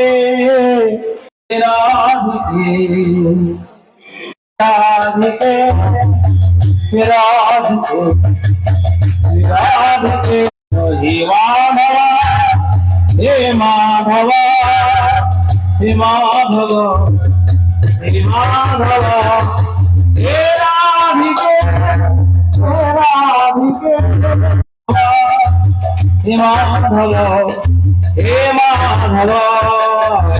राधिके राधिके राधिके हे माधव हे माधव हे माधव हे माधव हे राधिके राधिके हे माधव हे माधव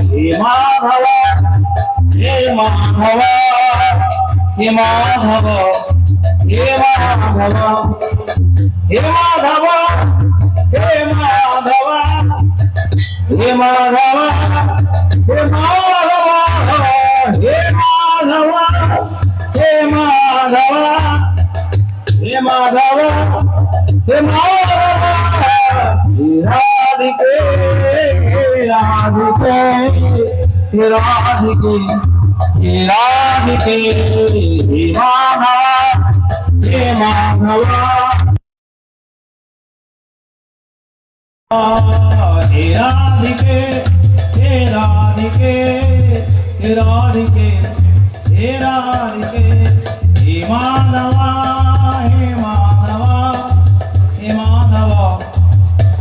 हे माधव हे माधव हे माधव हे माधव हे माधव हे माधव हे माधव हे माधव हे माधव हे माधव हे माधव हे माधव राधिके राधिके राधिके राधिके हे माधव हे माधव हे राधिके हे राधिके हे राधिके हे राधिके हे माधव हे माधव हे माधव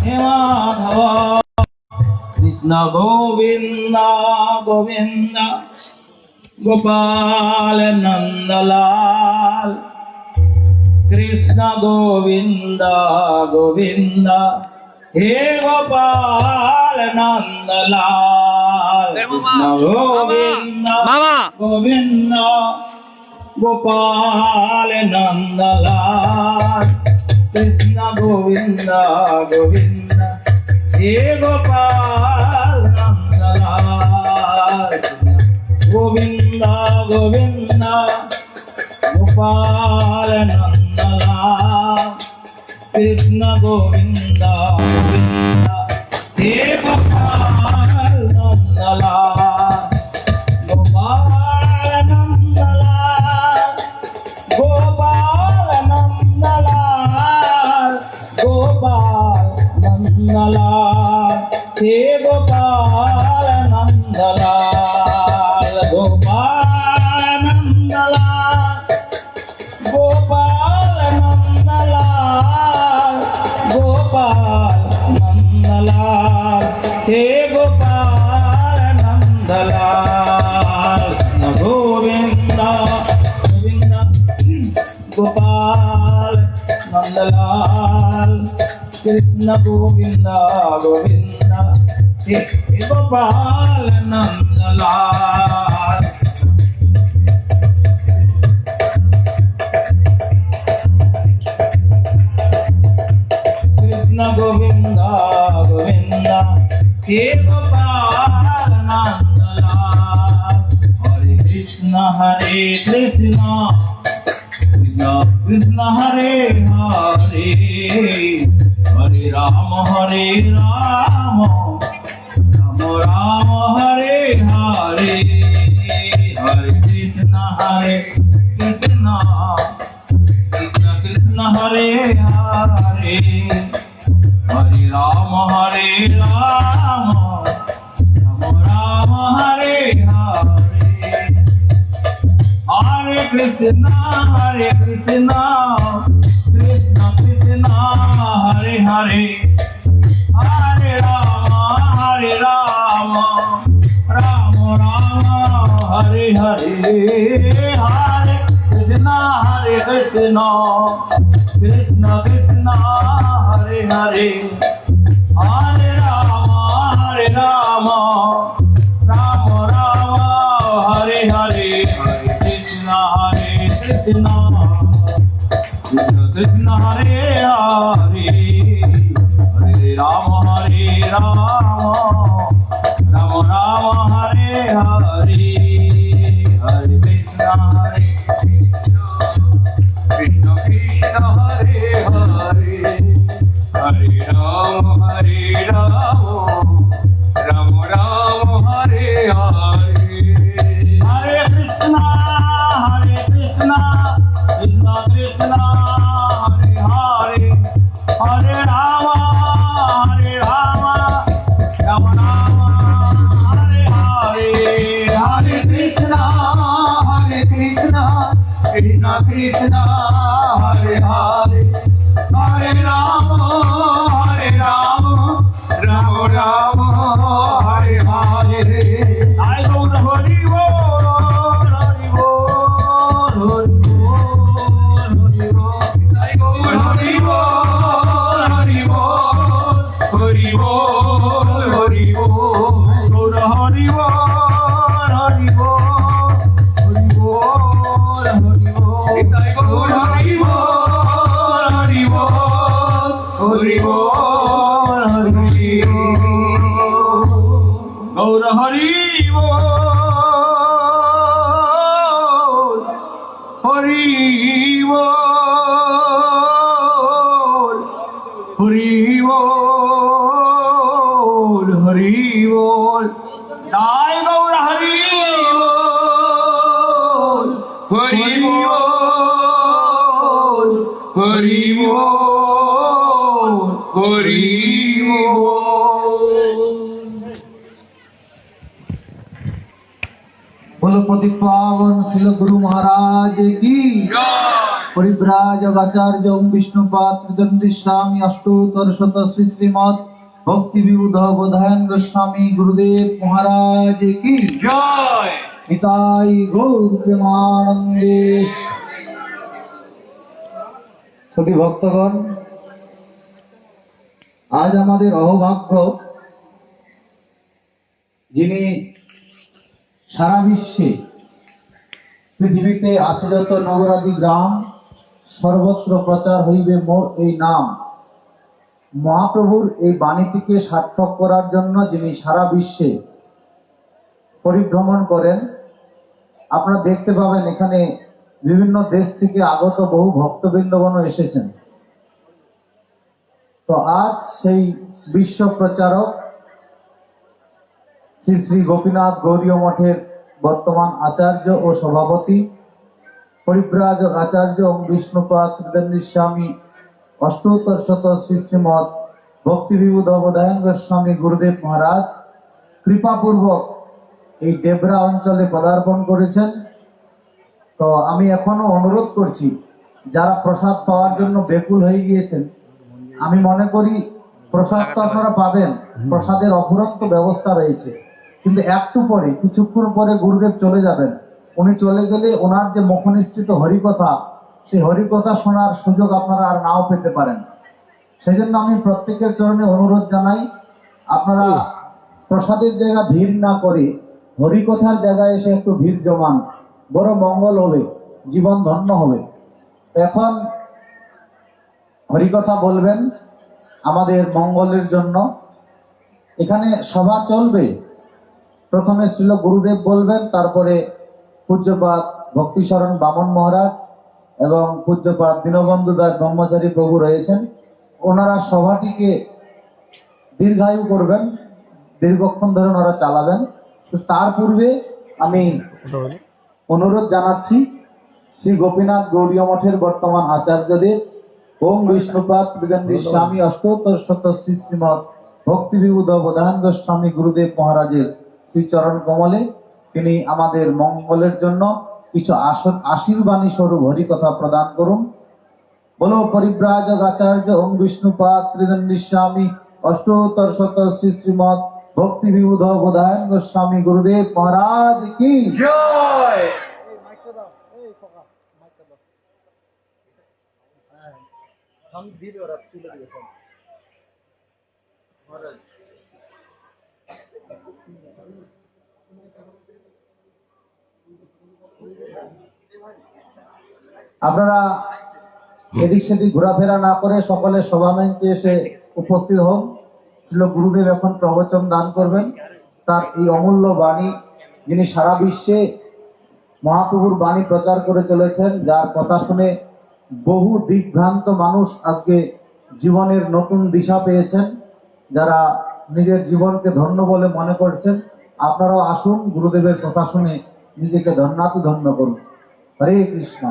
हे माधव कृष्ण गोविंद गोविंद गोपाल नंदलाल कृष्ण गोविंद गोविंद हे गोपाल नंदलाल कृष्ण गोविंद गोविंद गोपाल नंदलाल कृष्ण गोविंद गोविंद हे गोपाल नंदलाल गोविंद गोविंद गोपाल नंदलाल कृष्ण गोविंद गोविंद हे गोपाल नंदलाल गोपाल नंदलाल गोपाल नंदलाल गोपाल नंदलाल हे गोपाल नंदलाल गोपाल नंदलाल गोपाल नंदलाल गोपाल नंदलाल हे गोपाल नंदलाल गोविंद गोविंद गोपाल नंदलाल कृष्ण गोविंद गोविंद हे गोपाल नंदलाल कृष्ण गोविंद गोविंद हे गोपाल नंदलाल हरे Krishna Krishna Krishna Hare Hare Hare Ram Ram Ram Hare Hare Hare Krishna Krishna Krishna Krishna Hare Hare Hare Ram Ram Ram Hare Hare Hare Krishna Krishna Krishna Hare Hare Hare Ram Ram Ram Hare Hare Hare Krishna Krishna Krishna Hare Hare Hare Ram Ram Ram Hare Hare Hare Krishna Krishna Krishna Hare Hare Hare Ram Ram Ram Hare Hare Hare Krishna Krishna Krishna Hare Hare Hare Ram Ram Ram Hare Hare Hare Krishna Krishna Krishna Hare Hare Hare Ram Krishna Krishna Hare Hare Hare Rama Rama Rama Hare Hare I go to Hari Bol Hari Bol Hari Bol I go to Hari Bol Hari Bol Hari Bol Hari Bol go to Hari Bol Hari Bol Hari Bol Hari Bol I go to Hari Bol Hari Bol Hari Bol Gaura Hari Bol Hari Bol Hari Bol Hari Bol Jai Gaura Hari Bol Hari Bol Hari Bol Hari Bol बोलो पति पावन श्री गुरु महाराज की परिव्राजक आचार्य ओम विष्णुपाद त्रिदंडी स्वामी अष्टोत्तर शत श्री श्रीमद भक्ति विबुध बोधायन गोस्वामी गुरुदेव महाराज की জয় निताई गौर प्रेमानंदे सभी भक्तगण आज हमारे अहोभाग्य যিনি সারা বিশ্বে পৃথিবীতে আছে যত নগরাদি গ্রাম সর্বত্র প্রচার হইবে মোর এই নাম মহাপ্রভুর এই বাণীটিকে সার্থক করার জন্য যিনি সারা বিশ্বে পরিভ্রমণ করেন আপনারা দেখতে পাবেন এখানে বিভিন্ন দেশ থেকে আগত বহু ভক্তবৃন্দগণ এসেছেন তো আজ সেই বিশ্ব প্রচারক শ্রী শ্রী গোপীনাথ গৌরীয় মঠের বর্তমান আচার্য ও সভাপতি পরিব্রাজক আচার্য ওম বিষ্ণুপাদ ত্রিদন্ডী স্বামী অষ্টোত্তর শত শ্রী শ্রীমদ ভক্তি বিবুধ অবদায়ন গোস্বামী গুরুদেব মহারাজ কৃপাপূর্বক এই দেবরা অঞ্চলে পদার্পণ করেছেন তো আমি এখনো অনুরোধ করছি যারা প্রসাদ পাওয়ার জন্য বেকুল হয়ে গিয়েছেন আমি মনে করি প্রসাদ তো আপনারা পাবেন প্রসাদের অফুরন্ত ব্যবস্থা রয়েছে কিন্তু একটু পরে কিছুক্ষণ পরে গুরুদেব চলে যাবেন উনি চলে গেলে ওনার যে মুখনিসৃত হরিকথা সেই হরিকথা শোনার সুযোগ আপনারা আর নাও পেতে পারেন সেজন্য আমি প্রত্যেকের চরণে অনুরোধ জানাই আপনারা প্রসাদের জায়গা ভিড় না করে হরিকথার জায়গায় এসে একটু ভিড় জমান বড় মঙ্গল হবে জীবন ধন্য হবে এখন হরিকথা বলবেন আমাদের মঙ্গলের জন্য এখানে সভা চলবে প্রথমে শ্রীল গুরুদেব বলবেন তারপরে পূজ্যপাদ ভক্তিশরণ বামন মহারাজ এবং পূজ্যপাদ দীনবন্ধু দাস ব্রহ্মচারী প্রভু রয়েছেন ওনারা সভাটিকে দীর্ঘায়ু করবেন দীর্ঘক্ষণ ধরে ওনারা চালাবেন তো তার পূর্বে আমি অনুরোধ জানাচ্ছি শ্রী গোপীনাথ গৌরীয় মঠের বর্তমান আচার্যদেব ওম বিষ্ণুপাদ ত্রিদন্ডী স্বামী অষ্টোত্তর শত শ্রী শ্রীমদ ভক্তি বিবুধ বোধায়ন গোস্বামী গুরুদেব মহারাজের শ্রী চরণ কমলে তিনি আমাদের মঙ্গলের জন্য কিছু আশীর্বাণী স্বরূপ হরিকথা প্রদান করুন বলো পরিব্রাজক আচার্য ওম বিষ্ণুপাদ ত্রিদন্ডী স্বামী অষ্টোত্তর শত শ্রী শ্রীমদ ভক্তি বিবুধ বোধায়ন গোস্বামী গুরুদেব মহারাজ কি জয় আপনারা এদিক সেদিক ঘোরাফেরা না করে সকলে সভা মঞ্চে এসে উপস্থিত হন ছিল গুরুদেব এখন প্রবচন দান করবেন তার এই অমূল্য বাণী যিনি সারা বিশ্বে মহাপ্রভুর বাণী প্রচার করে চলেছেন যার কথা শুনে বহু দিকভ্রান্ত মানুষ আজকে জীবনের নতুন দিশা পেয়েছেন যারা নিজের জীবনকে ধন্য বলে মনে করছেন আপনারাও আসুন গুরুদেবের কথা শুনে নিজেকে ধন্যাতি ধন্য করুন হরে কৃষ্ণ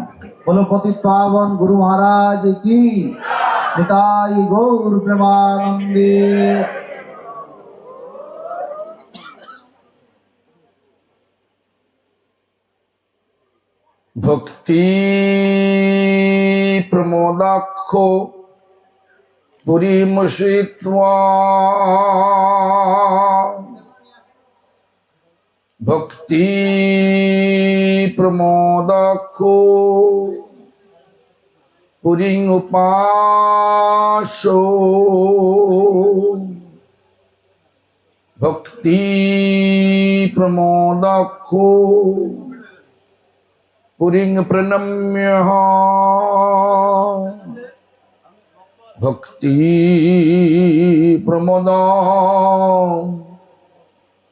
বলো পতি পাবন গুরু মহারাজ কি নিতাই গৌর প্রেমানন্দে भक्ति प्रमोदाख्यो पुरीमुषित्वा भक्ति प्रमोदाख्यो पुरीं उपासो भक्ति प्रमोदाख्यो पुरीं प्रणम्यः भक्ति प्रमोदा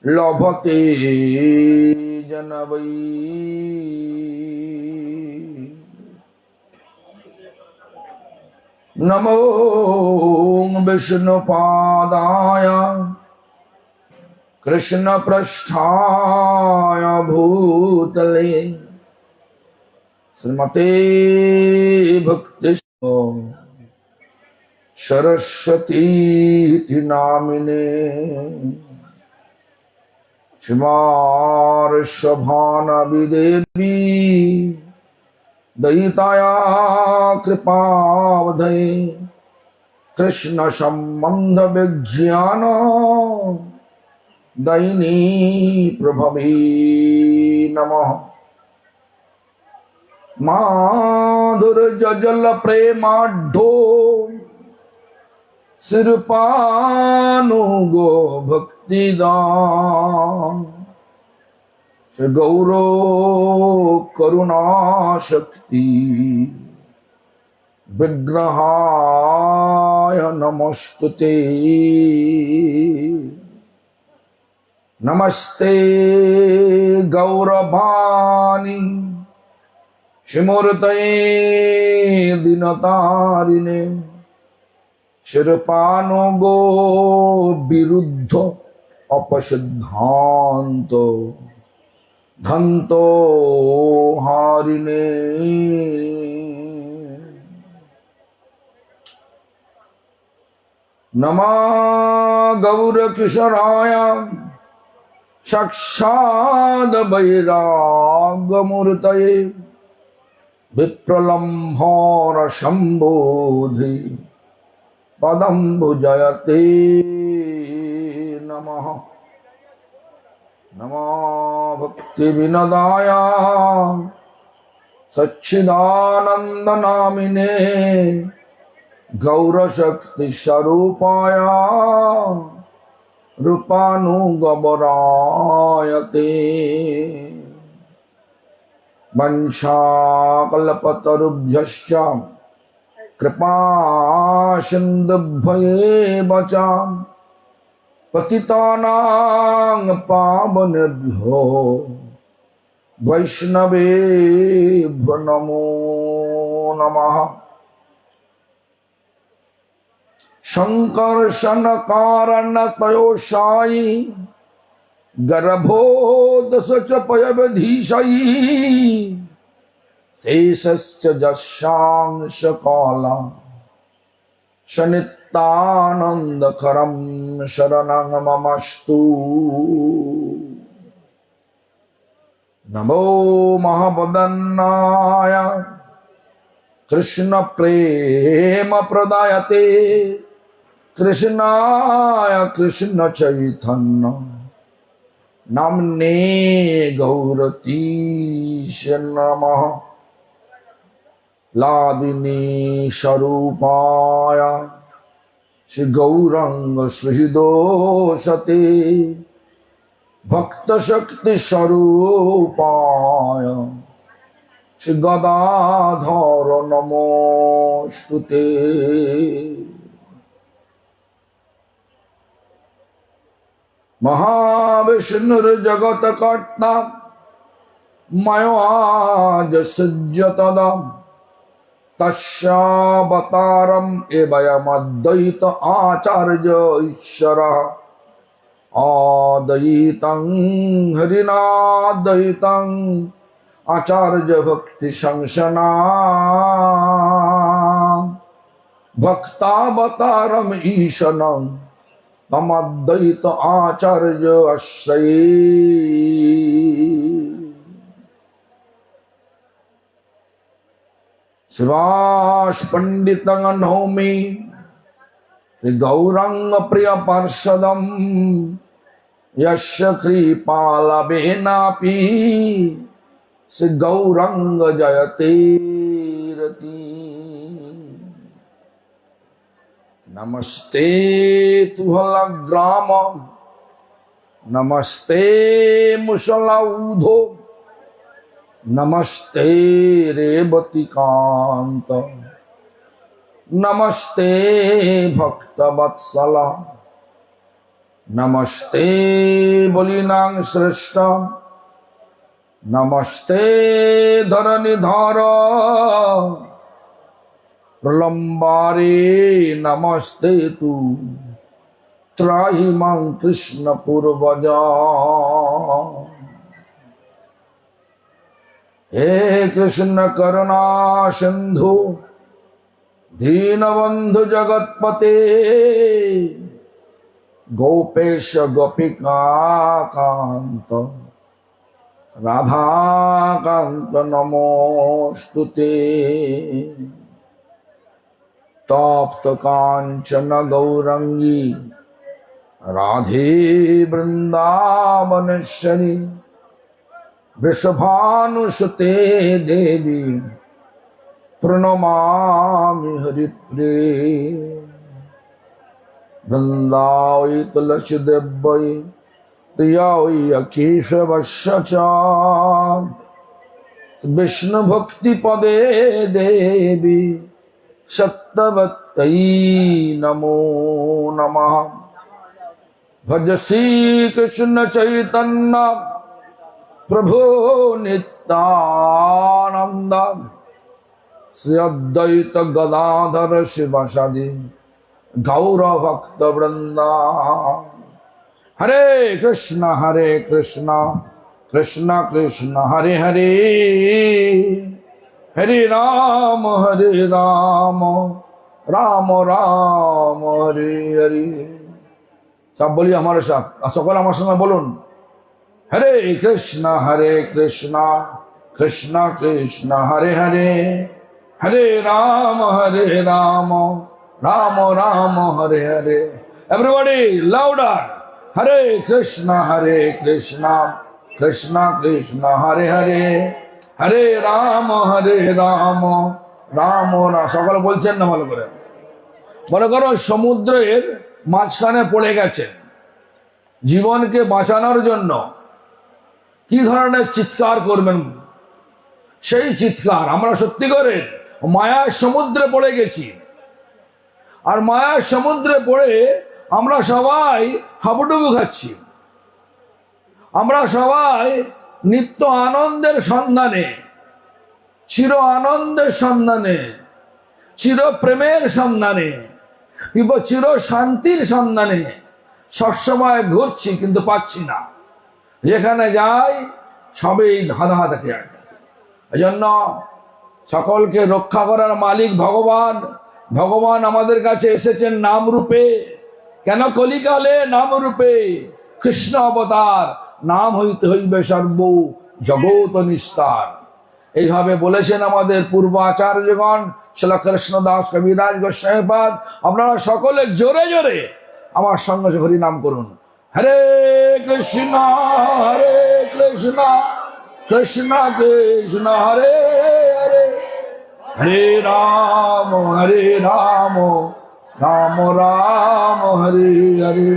लभते जन वै नमो विष्णुपादाय कृष्णपृष्ठाय भूतले श्रीमते भक्ति सरस्वती नामिने श्रीमार्षभानवि देवी दयिताया कृपावधये कृष्ण संबंध विज्ञान दैनी प्रभवे नमः माधुर्यजल प्रेमाढ्यो सिरपानुगो भक्तिदान से गौरो करुणा शक्ति विग्रहाय नमस्तुते नमस्ते गौरवाणी शिमूर्तये दिनतारिणे शिरपानुगो विरुद्ध अपसिद्धांत धंतो हारिणे नमः गौरकिशोराय साक्षात् वैराग्यमूर्तये विप्रलम्भोर संबोधि पदम्बुजयते नमः नमो भक्ति विनदाय सच्चिदानंद नामिने गौरशक्ति स्वरूपाय रूपानुगवरायते वंशाकल्पतरुभ्यश्च कृपा सिन्धुभ्येव च पतितानां पावनेभ्यो वैष्णवेभ्यो नमो नमः संकर्षण कारण तयोषायी गर्भोदश च पयवधीशयी शेषश्च जशांश काला शनितानंदकरं शरणं ममस्तु नमो महावदन्नाय कृष्ण प्रेम प्रदायते कृष्णाय कृष्ण चैतन्य नाम्ने गौरतीश नमः लादिनी स्वरूपाय श्री गौरंग श्रीदोषते भक्त शक्ति स्वरूपाय श्री गदाधर नमोस्तुते महाविष्णुर्जगत कर्ता मयोज सृज्यतदा तस्यावतारम् एवयमद्वैत आचार्य ईश्वरः आद्वैतं हरिनाद्वैतं आचार्य भक्ति संसना भक्तावतारम् ईशनं तमद्वैत आचार्य आश्रये शिवाश पंडित नौमी श्री गौरंग प्रिय पार्षदम यश कृपालवेनापि श्री गौरंग जयते रति। नमस्ते तुहलग्राम नमस्ते मुसलौधो नमस्ते रेवतिकांत नमस्ते भक्तवत्सला नमस्ते बलिनां श्रेष्ठ नमस्ते धरणिधर प्रलंबारे नमस्ते तु त्राहि मां कृष्ण पूर्वजा। हे कृष्ण करुणा सिंधु दीनबंधु जगतपते गोपेश गोपिका कांत राधाकांत नमोस्तुते। तप्त कांचन गौरंगी राधे वृंदावनेश्वरी वृषभानुसुते देवी प्रणमामि हरिप्रिये। वृंदावै तुलसी देवै प्रियायै केशवस्य च विष्णु भक्ति पदे देवी सत्यवत्यै नमो नमः। भज श्री कृष्ण चैतन्य प्रभु नित्यानंद श्री अद्वैत गदाधर शिवासादि गौर भक्त वृंदा। हरे कृष्ण कृष्ण कृष्ण हरे हरे हरे राम राम राम हरे हरे। सब बोलिए हमारे साथ, सकल हमारे संग बोलुन हरे कृष्ण कृष्ण कृष्ण हरे हरे हरे राम राम राम हरे हरे। एवरीबॉडी लाउडर हरे कृष्ण कृष्ण कृष्ण हरे हरे हरे राम राम राम। সকলে বলছেন না ভালো করে? মনে করো সমুদ্রের মাঝখানে পড়ে গেছে, জীবনকে বাঁচানোর জন্য কি ধরনের চিৎকার করবেন সেই চিৎকার। আমরা সত্যি করে মায়ার সমুদ্রে পড়ে গেছি, আর মায়ার সমুদ্রে পড়ে আমরা সবাই হাবুডুবু খাচ্ছি। আমরা সবাই নিত্য আনন্দের সন্ধানে, চির আনন্দের সন্ধানে, চির প্রেমের সন্ধানে, চির শান্তির সন্ধানে সবসময় ঘুরছি, কিন্তু পাচ্ছি না। যেখানে যাই সবেই ধাঁধা থাকে। এজন্য সকলকে রক্ষা করার মালিক ভগবান। ভগবান আমাদের কাছে এসেছেন নাম রূপে। কেন? কলিকালে নাম রূপে কৃষ্ণ অবতার, নাম হইতে হইবে সর্ব জগৎ নিস্তার। এইভাবে বলেছেন আমাদের পূর্ব আচার্যগণ, শ্রীল কৃষ্ণদাস কবিরাজ গোস্বামীপাদ। আপনারা সকলে জোরে জোরে আমার সঙ্গে হরি নাম করুন। হরে কৃষ্ণ কৃষ্ণ কৃষ্ণ হরে হরে হরে রাম রাম রাম হরে হরে।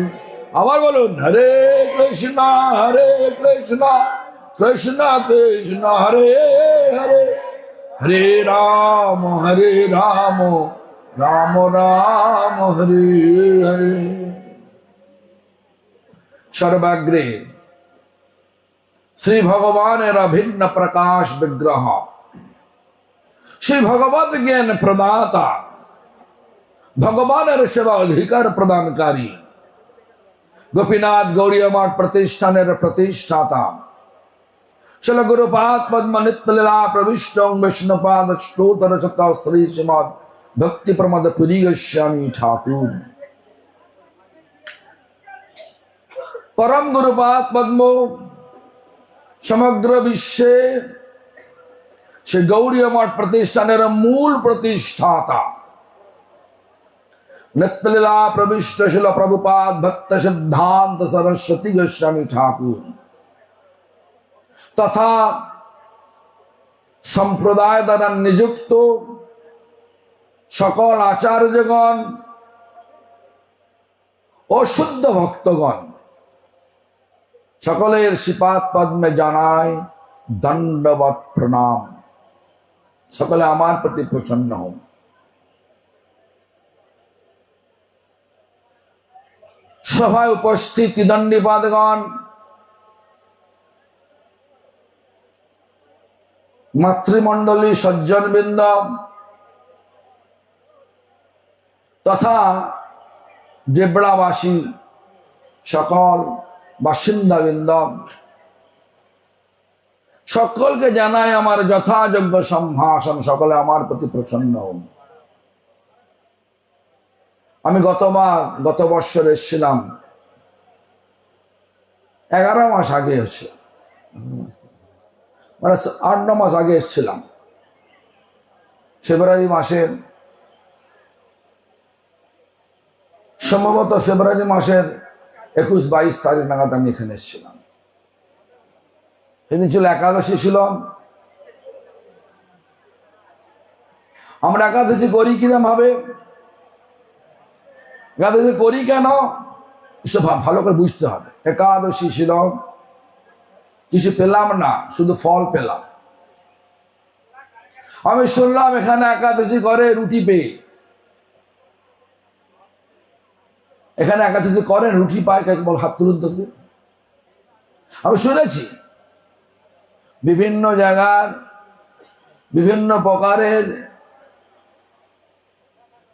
আবার বলুন হরে কৃষ্ণ কৃষ্ণ কৃষ্ণ হরে হরে হরে রাম রাম রাম হরে হরে। সর্বাগ্রে শ্রী ভগবানের অভিন্ন প্রকাশ বিগ্রহ, শ্রী ভগবত জ্ঞান প্রদাতা, ভগবানের সেবা অধিকার প্রদানকারী, গোপীনাথ গৌড়ীয় মঠ প্রতিষ্ঠানের প্রতিষ্ঠাতা, শিল গুরুপাদ পদ্ম নিত্যলীলা প্রবিষ্ট বিষ্ণুপাদ স্তোত্র শ্রী শ্রীমদ ভক্তি প্রমোদ পুরী গোস্বামী ঠাকুর। পরম গুরুপাদ পদ্ম সমগ্র বিশ্বে সে গৌড়ীয় মঠ প্রতিষ্ঠানের মূল প্রতিষ্ঠাতা নিত্যলীলা প্রবিষ্ট শিল প্রভুপাদ ভক্ত সিদ্ধান্ত সরস্বতী গোস্বামী ঠাকুর তথা সম্প্রদায় দ্বারা নিযুক্ত সকল আচার্যগণ ও শুদ্ধ ভক্তগণ সকলের শ্রীপাদ পদ্মে জানায় দণ্ডবৎ প্রণাম। সকলে আমার প্রতি প্রসন্ন হন। সভায় উপস্থিত দণ্ডীপাদগণ, মাতৃমণ্ডলী সজ্জনবৃন্দ তথা দেবড়াবাসী সকল বাসিন্দাবৃন্দ, সকলকে জানাই আমার যথাযোগ্য সম্ভাষণ। সকলে আমার প্রতি প্রসন্ন হন। আমি গত বৎসর এসেছিলাম, 11 মাস আগে হচ্ছে, মানে 8-9 মাস আগে এসেছিলাম। ফেব্রুয়ারি মাসের, সম্ভবত ফেব্রুয়ারি মাসের 21-22 তারিখ নাগাদ আমি এখানে এসেছিলাম। সেদিন ছিল একাদশী ছিল। আমরা একাদশী করি কিরম ভাবে, একাদশী করি কেন, সব ভালো করে বুঝতে হবে। একাদশী ছিল, কিছু পেলাম না, শুধু ফল পেলাম। আমি শুনলাম এখানে একাদশী করে রুটি পেয়ে, এখানে একাদশী করেন রুটি পায়, বল হাত তুলুন তো। আমি শুনেছি বিভিন্ন জায়গার বিভিন্ন প্রকারের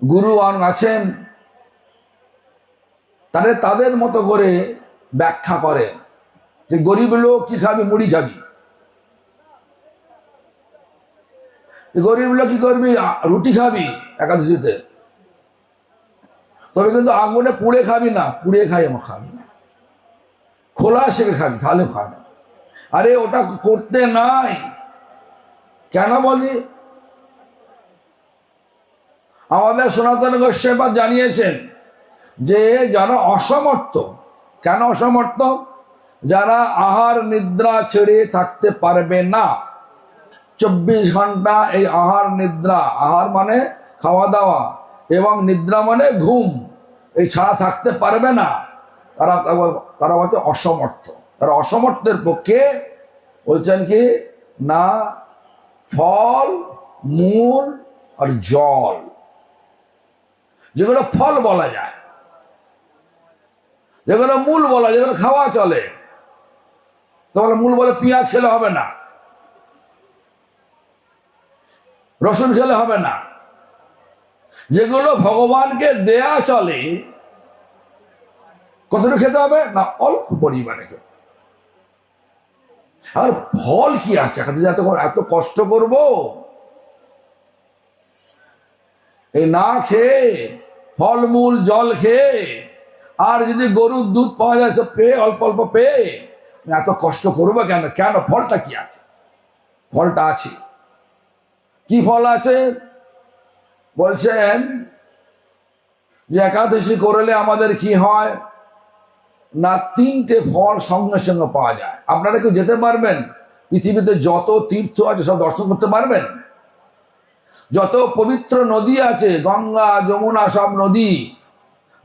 গুরুগণ আছেন, তাদের মতো করে ব্যাখ্যা করে যে গরিব লোক কি খাবি, মুড়ি খাবি। গরিব লোক কি করবি, রুটি খাবি একাদশীতে, তবে কিন্তু আগুনে পুড়ে খাবি না, পুড়ে খাই আমার খাবি না, খোলা সেকে খাবি, তাহলে খাবি। আরে ওটা করতে নাই কেন বলি, আমাদের সনাতন গোস্বামী জানিয়েছেন যে যারা অসমর্থ, কেন অসমর্থ, যারা আহার নিদ্রা ছেড়ে থাকতে পারবে না, 24 ঘন্টা এই আহার নিদ্রা, আহার মানে খাওয়া দাওয়া এবং নিদ্রা মানে ঘুম, এই ছাড়া থাকতে পারবে না, তারা বলছে অসমর্থ। তারা অসমর্থের পক্ষে বলছেন কি না, ফল, মূল আর জল, যেগুলো ফল বলা যায়, যেগুলো মূল বলা, যেগুলো খাওয়া চলে, তাহলে মূল বলে পেঁয়াজ খেলে হবে না, রসুন খেলে হবে না। যেগুলো ভগবানকে দেয়া চলে, কতটুকু খেতে হবে না, অল্প পরিমাণে খেতে। আর ফল কি আছে, এত কষ্ট করব এই না খেয়ে, ফলমূল জল খেয়ে, আর যদি গরুর দুধ পাওয়া যায় সব পেয়ে, অল্প অল্প পেয়ে এত কষ্ট করবো কেন? কেন, ফলটা কি আছে? ফলটা আছে, কি ফল আছে বলছেন যে একাদশী করলে আমাদের কি হয় না, 3টে ফল সঙ্গে সঙ্গে পাওয়া যায়। আপনারা কেউ যেতে পারবেন, পৃথিবীতে যত তীর্থ আছে সব দর্শন করতে পারবেন, যত পবিত্র নদী আছে, গঙ্গা যমুনা সব নদী,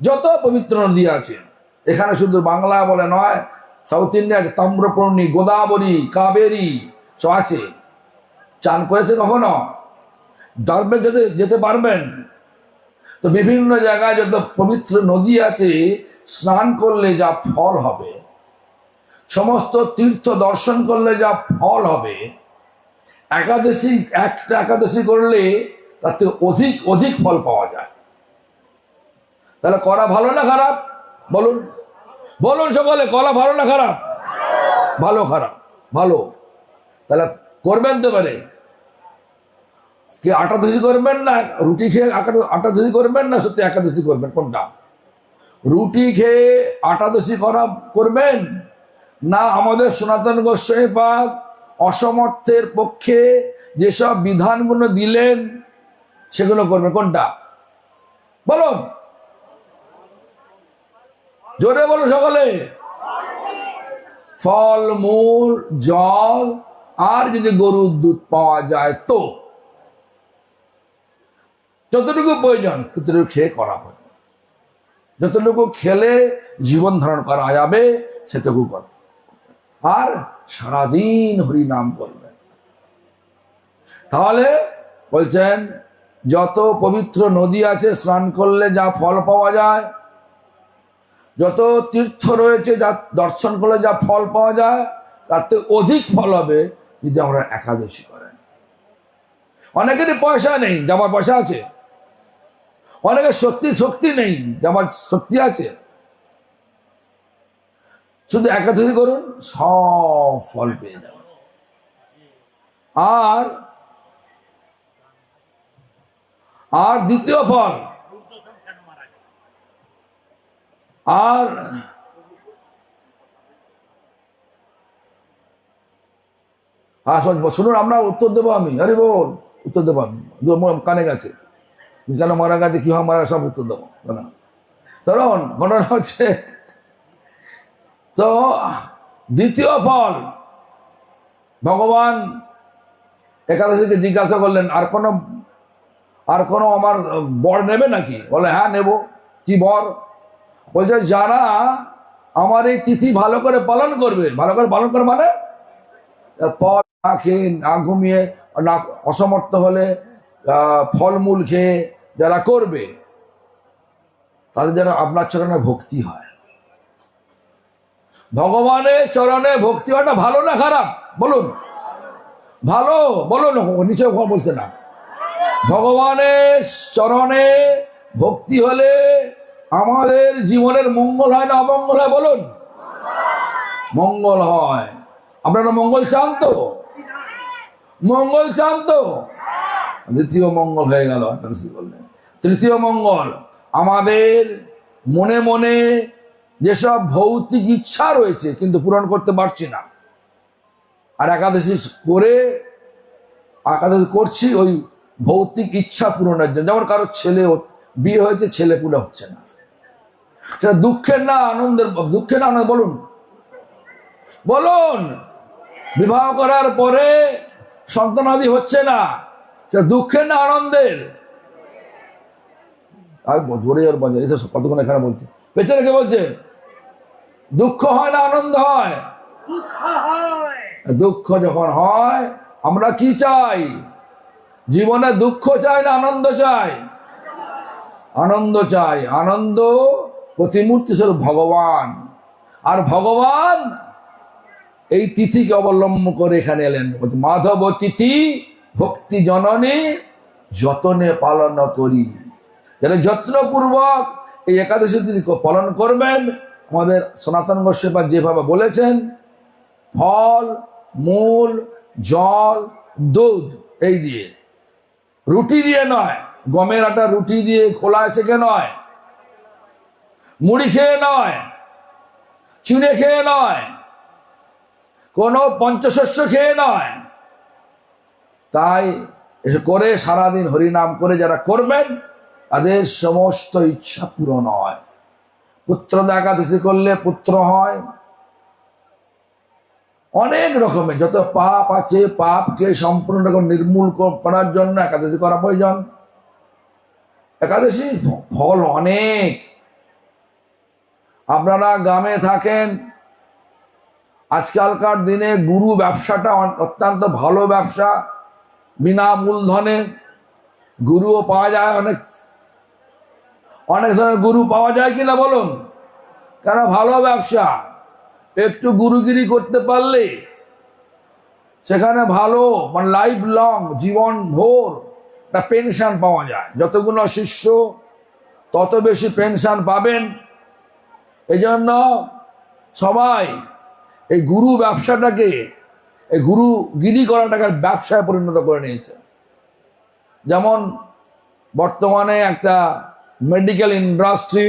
যত পবিত্র নদী আছে, এখানে শুধু বাংলা বলে নয়, সাউথ ইন্ডিয়া আছে, তাম্রপর্ণী, গোদাবরী, কাবেরী সব আছে। চান করেছে কখনো? ধর্মে যেতে পারবেন তো বিভিন্ন জায়গায় যত পবিত্র নদী আছে, স্নান করলে যা ফল হবে, সমস্ত তীর্থ দর্শন করলে যা ফল হবে, একাদশী, একটা একাদশী করলে তার থেকে অধিক অধিক ফল পাওয়া যায়। তাহলে করা ভালো না খারাপ? বলুন, বলুন সকলে, করা ভালো না খারাপ? ভালো, খারাপ ভালো। তাহলে করবেন তো পারে কি, একাদশী করবেন না রুটি খেয়ে একাদশী করবেন, না সত্যি একাদশী করবেন? কোনটা? রুটি খেয়ে একাদশী করবেন, না আমাদের সনাতন গোস্বামী পাদ অসমর্থের পক্ষে যেসব বিধানগুলো দিলেন সেগুলো করবে। কোনটা বলুন, জোরে বলো সকলে। ফল মূল জল আর যদি গরুর দুধ পাওয়া যায় তো যতটুকু প্রয়োজন ততটুকু খেয়ে করা হয়, যতটুকু খেলে জীবন ধারণ করা যাবে সেটুকু কর, আর সারাদিন হরি নাম করবেন। তাহলে বলছেন যত পবিত্র নদী আছে স্নান করলে যা ফল পাওয়া যায়, যত তীর্থ রয়েছে যা দর্শন করলে যা ফল পাওয়া যায়, তার থেকে অধিক ফল হবে যদি আমরা একাদশী করেন। অনেকেরই পয়সা নেই, যাবার পয়সা আছে। অনেকের শক্তি নেই, যাবার শক্তি আছে। শুধু একাদশী করুন, সব ফল পেয়ে যাবেন। আর দ্বিতীয় ফল, আর শুনুন, আমরা উত্তর দেবো, আমি আরে বল উত্তর দেবো, আমি কানে গেছে কেন মারা গেছে, কিভাবে মারা, সব উত্তর দেবো। কারণ ঘটনা হচ্ছে, তো দ্বিতীয় ফল ভগবান একাদশীকে জিজ্ঞাসা করলেন, আর কোনো আমার বর নেবে নাকি? বলে হ্যাঁ নেব। কি বর? বলছে যারা আমার এই তিথি ভালো করে পালন করবে। ভালো করে পালন করবে মানে পর না খেয়ে, না ঘুমিয়ে, না অসমর্থ হলে ফলমূল খেয়ে যারা করবে, তাদের যেন আপনার চরণে ভক্তি হয়। ভগবানের চরণে ভক্তি হওয়াটা ভালো না খারাপ? বলুন ভালো, বলুন নিচে বলছে না। ভগবানের চরণে ভক্তি হলে আমাদের জীবনের মঙ্গল হয় না অমঙ্গল হয়? বলুন মঙ্গল হয়। আপনারা মঙ্গল চান তো? মঙ্গল চান তো? দ্বিতীয় মঙ্গল হয়ে গেল। বললেন তৃতীয় মঙ্গল, আমাদের মনে মনে যেসব ভৌতিক ইচ্ছা রয়েছে কিন্তু পূরণ করতে পারছি না, আর একাদশী করছি ওই ভৌতিক ইচ্ছা পূরণের জন্য। যেমন কারো ছেলে বিয়ে হয়েছে, ছেলে পুলে হচ্ছে না, সেটা দুঃখের না আনন্দের? দুঃখের না আনন্দ? বলুন বলুন। বিবাহ করার পরে সন্তানাদি হচ্ছে না, সেটা দুঃখের না আনন্দের? আর ধরে ওর বাজে কতক্ষণ এখানে বলছে, পেছনে কে বলছে? দুঃখ হয় না আনন্দ হয়? দুঃখ যখন হয় আমরা কি চাই? জীবনে দুঃখ চাই না আনন্দ চাই? আনন্দ চাই। আনন্দ প্রতিমূর্তি স্বরূপ ভগবান, আর ভগবান এই তিথিকে অবলম্বন করে এখানে এলেন। মাধব তিথি ভক্তি জননী যতনে পালন করি। যারা যত্নপূর্বক এই একাদশী তিথি পালন করবেন, আমাদের সনাতন গোস্বামী যেভাবে বলেছেন, ফল মূল জল দুধ এই দিয়ে, রুটি দিয়ে নয়, গমের আটা রুটি দিয়ে খোলা সেকে নয়, মুড়ি খেয়ে নয়, চিড়ে খেয়ে নয়, কোনো পঞ্চশস্য খেয়ে নয়। তাই করে সারাদিন হরিনাম করে যারা করবেন তাদের সমস্ত ইচ্ছা পূরণ হয়। পুত্র একাদশী করলে পুত্র হয়। অনেক রকমের যত পাপ আছে, পাপকে সম্পূর্ণ রকম নির্মূল করার জন্য একাদশী করা প্রয়োজন। একাদশী ফল অনেক। আপনারা গ্রামে থাকেন, আজকালকার দিনে গুরু ব্যবসাটা অত্যন্ত ভালো ব্যবসা। বিনা মূলধনে গুরুও পাওয়া যায়, অনেক ধরনের গুরু পাওয়া যায় কিনা বলুন? কেন? ভালো ব্যবসা। একটু গুরুগিরি করতে পারলে সেখানে ভালো, মানে লাইফ লং, জীবন ভোর একটা পেনশন পাওয়া যায়। যতগুলো শিষ্য তত বেশি পেনশন পাবেন। এই জন্য সবাই এই গুরু ব্যবসাটাকে, এই গুরুগিরি করাটাকে ব্যবসায় পরিণত করে নিয়েছে। যেমন বর্তমানে একটা মেডিকেল ইন্ডাস্ট্রি,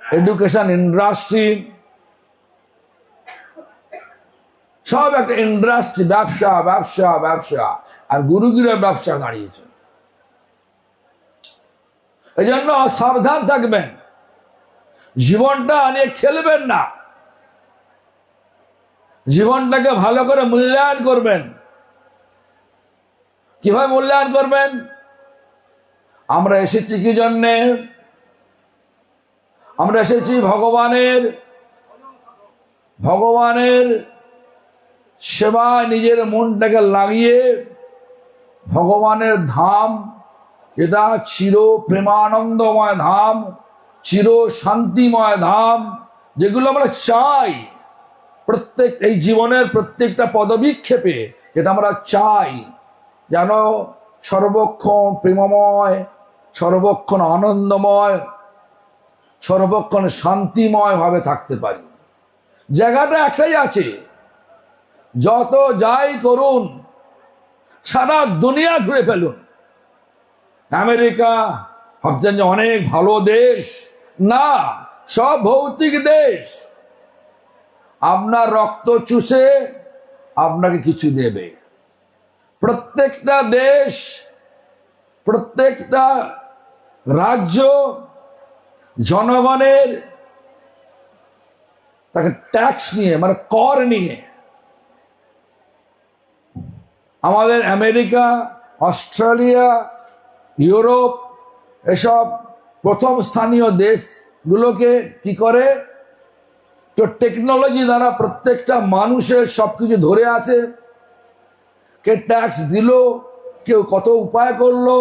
এডুকেশন ইন্ডাস্ট্রি, সব একটা ইন্ডাস্ট্রি, ব্যবসা ব্যবসা ব্যবসা, আর গুরুগিরা ব্যবসা দাঁড়িয়েছে। এই জন্য সাবধান থাকবেন, জীবনটা নিয়ে খেলবেন না, জীবনটাকে ভালো করে মূল্যায়ন করবেন। কিভাবে মূল্যায়ন করবেন? আমরা এসেছি কি জন্যে? আমরা এসেছি ভগবানের সেবায় নিজের মনটাকে লাগিয়ে ভগবানের ধাম, যেটা চির প্রেমানন্দময় ধাম, চির শান্তিময় ধাম, যেগুলো আমরা চাই প্রত্যেক এই জীবনের প্রত্যেকটা পদবিক্ষেপে, যেটা আমরা চাই যেন সর্বক্ষণ প্রেমময়, সর্বক্ষণ আনন্দময়, সর্বক্ষণ শান্তিময় ভাবে থাকতে পারি। জায়গাটা একটাই আছে, যত যাই করুন সারা দুনিয়া ঘুরে ফেলুন। আমেরিকা ভাবছেন যে অনেক ভালো দেশ, না, সব ভৌতিক দেশ। আপনার রক্ত চুষে আপনাকে কিছু দেবে। প্রত্যেকটা দেশ, প্রত্যেকটা রাজ্য জনগণের তাকে ট্যাক্স নিয়ে, মানে কর নিয়ে। আমাদের আমেরিকা, অস্ট্রেলিয়া, ইউরোপ এসব প্রথম স্থানীয় দেশগুলোকে কি করে, তো টেকনোলজি দ্বারা প্রত্যেকটা মানুষের সবকিছু ধরে আছে। কে ট্যাক্স দিল, কেউ কত উপায় করলো,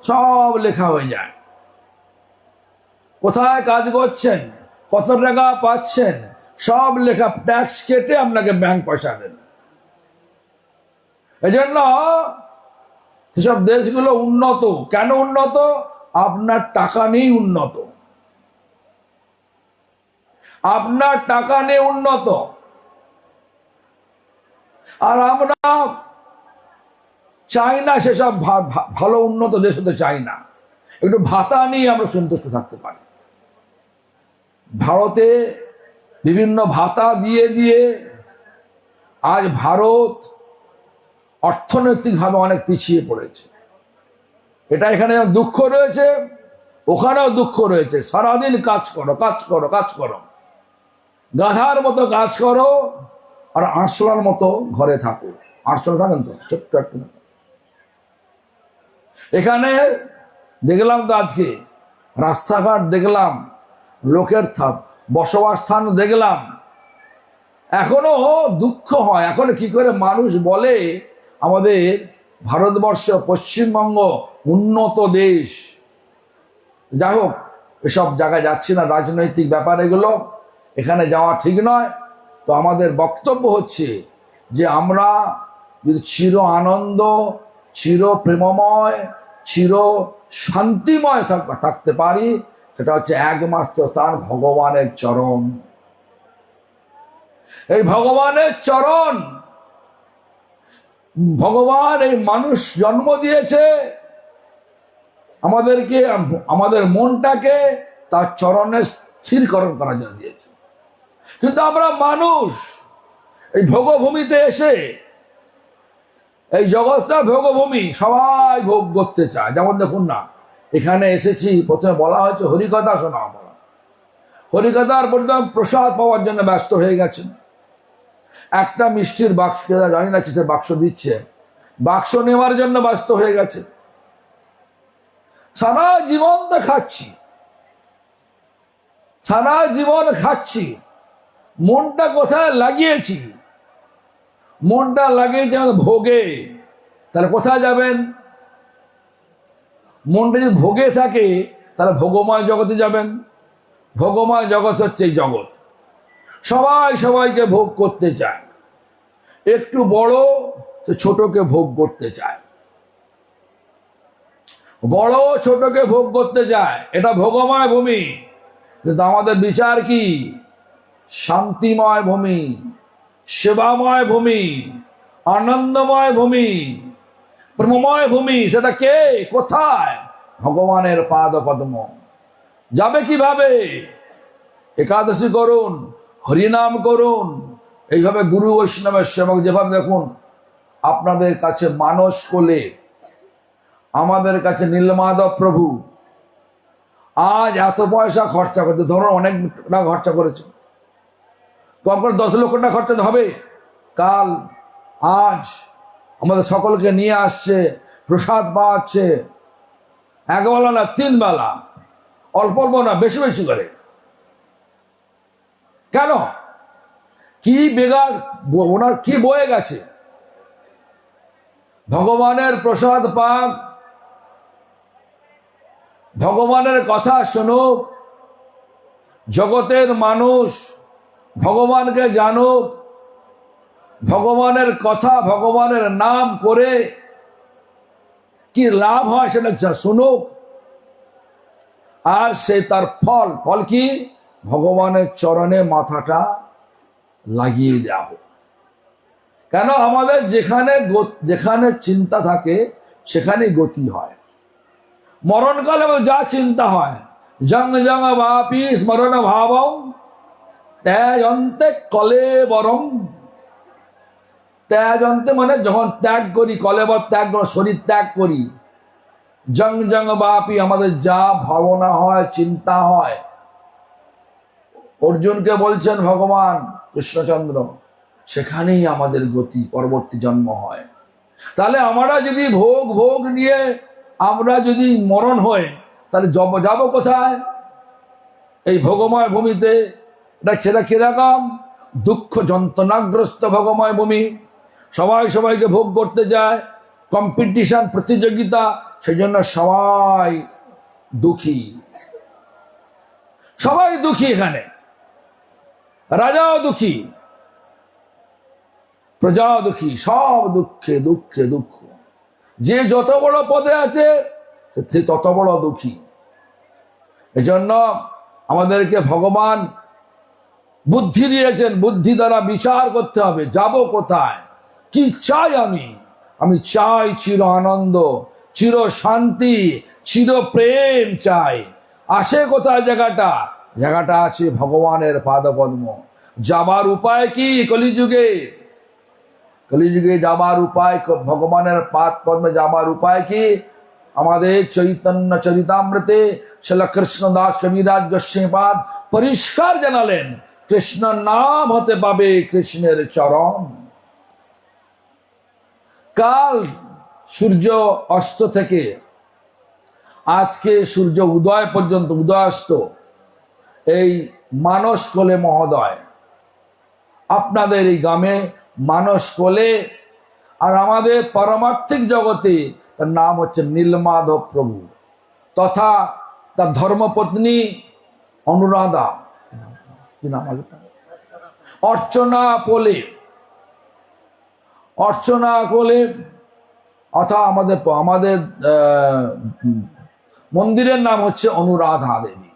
সব লেখা হয়ে যায়। কোথায় কাজ করছেন, কত টাকা পাচ্ছেন, সব লেখা। ট্যাক্স কেটে আপনাকে ব্যাংক পয়সা দেন। এই জন্য সেসব দেশগুলো উন্নত। কেন উন্নত? আপনার টাকা নিয়েই উন্নত, আপনার টাকা নিয়ে উন্নত। আর আমরা চাই না সেসব ভালো উন্নত দেশ হতে চাই না, একটু ভাতা নিয়ে আমরা সন্তুষ্ট থাকতে পারি। ভারতে বিভিন্ন ভাতা দিয়ে দিয়ে আজ ভারত অর্থনৈতিকভাবে অনেক পিছিয়ে পড়েছে। এটা এখানে দুঃখ রয়েছে, ওখানেও দুঃখ রয়েছে। সারাদিন কাজ করো, কাজ করো, কাজ করো, গাধার মতো কাজ করো, আর আরশোলার মতো ঘরে থাকো। আরশোলা থাকেন তো, ছোট্ট একটা। এখানে দেখলাম তো আজকে রাস্তাঘাট দেখলাম, লোকের বসবাস স্থান দেখলাম। এখনো দুঃখ হয়, এখনো কি করে মানুষ বলে আমাদের ভারতবর্ষ, পশ্চিমবঙ্গ উন্নত দেশ। যাই হোক, এসব জায়গায় যাচ্ছি না, রাজনৈতিক ব্যাপার এগুলো, এখানে যাওয়া ঠিক নয়। তো আমাদের বক্তব্য হচ্ছে যে আমরা যদি চির আনন্দ, চির প্রেমময়, চির শান্তিময় থাকতে পারি, সেটা হচ্ছে একমাত্র তার ভগবানের চরণ। এই ভগবানের চরণ, ভগবান এই মানুষ জন্ম দিয়েছে আমাদেরকে, আমাদের মনটাকে তার চরণে স্থিরকরণ করার জন্য দিয়েছে। কিন্তু আমরা মানুষ এই ভোগভূমিতে এসে, এই জগৎটা ভোগভূমি, সবাই ভোগ করতে চায়। যেমন দেখুন না, এখানে এসেছি, প্রথমে বলা হয়েছে হরিকথা শোনা, বলা হরিকথার পরিমাণ প্রসাদ পাওয়ার জন্য ব্যস্ত হয়ে গেছেন। একটা মিষ্টির বাক্স, জানি না কিসের বাক্স দিচ্ছে, বাক্স নেওয়ার জন্য ব্যস্ত হয়ে গেছে। সারা জীবন তো খাচ্ছি, সারা জীবন খাচ্ছি, মনটা কোথায় লাগিয়েছি? মনটা লাগিয়েছি আমাদের ভোগে। তাহলে কোথায় যাবেন? মনটা যদি ভোগে থাকে তাহলে ভোগময় জগতে যাবেন। ভোগময় জগৎ হচ্ছে এই জগৎ। সবাই সবাইকে ভোগ করতে চায়, একটু বড় সে ছোটকে ভোগ করতে চায়, বড় ছোটকে ভোগ করতে চায়। এটা ভোগময় ভূমি। কিন্তু আমাদের বিচার কি? শান্তিময় ভূমি, সেবাময় ভূমি, আনন্দময় ভূমি, প্রেমময় ভূমি। সেটা কে, কোথায়? ভগবানের পাদ পদ্ম। যাবে কিভাবে? একাদশী করুন, হরিনাম করুন, এইভাবে গুরু বৈষ্ণবের সেবক, যেভাবে দেখুন আপনাদের কাছে মানস কোলে, আমাদের কাছে নীলমাধব প্রভু আজ এত পয়সা খরচা করতে, ধরুন অনেক টাকা খরচা করেছে, কম করে 10 লক্ষ টাকা খরচা হবে, কাল আজ আমাদের সকলকে নিয়ে আসছে, প্রসাদ পাওয়াচ্ছে, একবেলা না 3 বেলা, অল্প অল্প না বেশি বেশি করে। কেন? কি বেগার ওনার কি বয়ে গেছে? ভগবানের প্রসাদ পাক, ভগবানের কথা শুনুক, জগতের মানুষ ভগবানকে জানুক, ভগবানের কথা ভগবানের নাম করে কি লাভ হয় সেটা শুনুক, আর সে তার ফল, ফল কি? ভগবানের চরণে মাথাটা লাগিয়ে দেওয়া হোক। কেন? আমাদের যেখানে চিন্তা থাকে সেখানেই গতি হয়। মরণকালে যা চিন্তা হয়, জং জং বাপি স্মরণ ভাবম ত্যাজন্তে কলেবরম। ত্যাজন্তে মানে যখন ত্যাগ করি, কলেবর ত্যাগ করি, শরীর ত্যাগ করি। জং জং বাপি আমাদের যা ভাবনা হয়, চিন্তা হয়। অর্জুনকে বলছেন ভগবান কৃষ্ণচন্দ্র, সেখানেই আমাদের গতি, পরবর্তী জন্ম হয়। তাহলে আমরা যদি ভোগ নিয়ে আমরা যদি মরণ হই, তাহলে যাব কোথায়? এই ভোগময় ভূমিতে। সেটা কিরকম? দুঃখ যন্ত্রণাগ্রস্ত ভোগময় ভূমি। সবাইকে ভোগ করতে যায়, কম্পিটিশন, প্রতিযোগিতা, সেই জন্য সবাই দুঃখী। সবাই দুঃখী, এখানে রাজাও দুঃখী, প্রজাও দুঃখী, সব দুঃখে দুঃখে দুঃখ। যে যত বড় পদে আছে সে তত বড় দুঃখী। এজন্য আমাদেরকে ভগবান বুদ্ধি দিয়েছেন, বুদ্ধি দ্বারা বিচার করতে হবে যাব কোথায়, কি চাই। আমি চাই চির আনন্দ, চির শান্তি, চির প্রেম চাই। আসে কোথায় জায়গাটা? জায়গাটা আছে ভগবানের পাদপদ্ম। যাবার উপায় কি? কলিযুগে যাবার উপায়, ভগবানের পাদ পদ্মে যাবার উপায় কি? আমাদের চৈতন্য চরিতামৃতে শ্রীল কৃষ্ণদাস কবিরাজ গোস্বামীপাদ পরিষ্কার জানালেন, কৃষ্ণ নাম হতে পাবে কৃষ্ণের চরণ। কাল সূর্য অস্ত থেকে আজকে সূর্য উদয় পর্যন্ত, উদয়াস্ত, এই মানস কোলে মহোদয় আপনাদের এই গ্রামে মানস কোলে, আর আমাদের পারমার্থিক জগতে তার নাম হচ্ছে নীলমাধব প্রভু, তথা তার ধর্মপত্নী অনুরাধা, কি নাম? অর্চনা কোলে, অথবা আমাদের মন্দিরের নাম হচ্ছে অনুরাধা দেবী।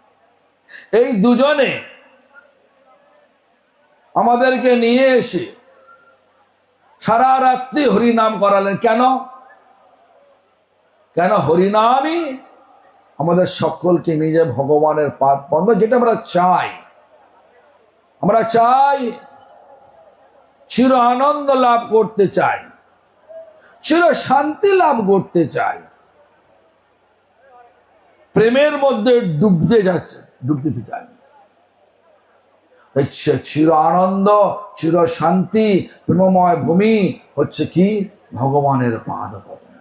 এই দুজনে আমাদেরকে নিয়ে এসে সারা রাত্রি হরিনাম করালেন। কেন? হরিনামই আমাদের সকলকে নিজে ভগবানের পাদ পদ্ম, যেটা আমরা চাই চির আনন্দ লাভ করতে চাই, চির শান্তি লাভ করতে চাই, প্রেমের মধ্যে ডুব দিতে চাই। চির আনন্দ, চির শান্তি, প্রেমময় ভূমি হচ্ছে কি? ভগবানের পাদ পদ্ম।